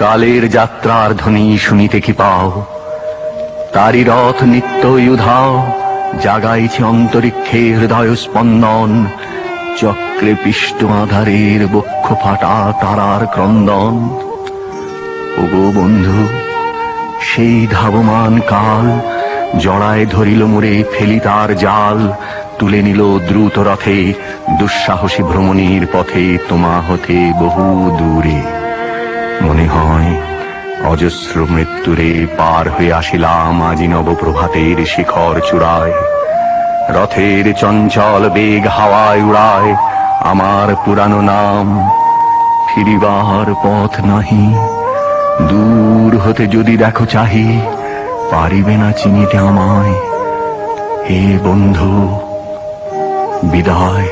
কালের যাত্রার ধ্বনি শুনিতে কি পাও, তারি রথ নিত্যই উধাও, জাগাইছে অন্তরিক্ষে হৃদয় স্পন্দন, চক্রে পিষ্ট আধারের বক্ষ ফাটা তারার ক্রন্দন। ওগো বন্ধু, সেই ধাবমান কাল জড়ায় ধরিল মোরে, ফেলি তার জাল, তুলে নিল দ্রুত রথে দুঃসাহসী ভ্রমণীর পথে, তোমা হতে বহু দূরে। মনে হয় অজস্র মৃত্যুরে পার হয়ে আসিলাম আজি নবপ্রভাতের শিখর চূড়ায়। রথের চঞ্চল বেগ হাওয়ায় উড়ায় আমার পুরানো নাম, ফিরিবার পথ নাহি। দূর হতে যদি দেখো চাহি, পারিবে না চিনিতে আমায়। হে বন্ধু, বিদায়।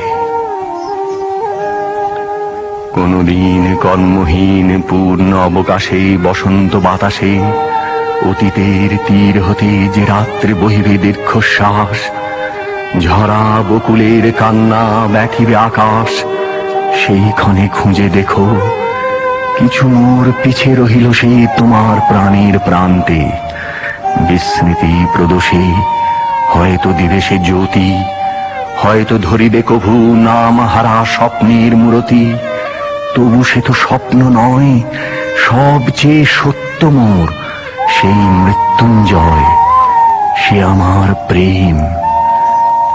কোনদিন কর্মহীন পূর্ণ অবকাশে বসন্ত বাতাসে অতীতের তীর হতে যে রাত্রে বহিবে দীর্ঘশ্বাস, ঝরা বকুলের কান্না ব্যাখিবে আকাশ, সেইখানে খুঁজে দেখো কিছু মোর পিছে রহিল সে তোমার প্রাণের প্রান্তে। বিস্মৃতি প্রদোষে হয়তো দিবে সে জ্যোতি, হয়তো ধরিবে কভু নাম হারা স্বপ্নের মূরতি। তবু সে তো স্বপ্ন নয়, সবচেয়ে সত্য মোর সেই মৃত্যুঞ্জয়, সে আমার প্রেম।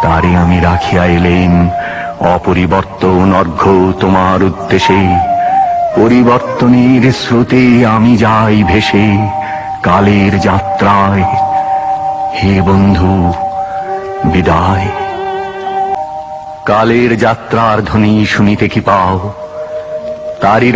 তারে আমি রাখিয়া এলেম অপরিবর্তন অর্ঘ্য তোমার উদ্দেশে। পরিবর্তনের স্রোতে আমি যাই ভেসে কালের যাত্রায়। হে বন্ধু, বিদায়। কালের যাত্রার ধ্বনি শুনিতে কি পাও, তারি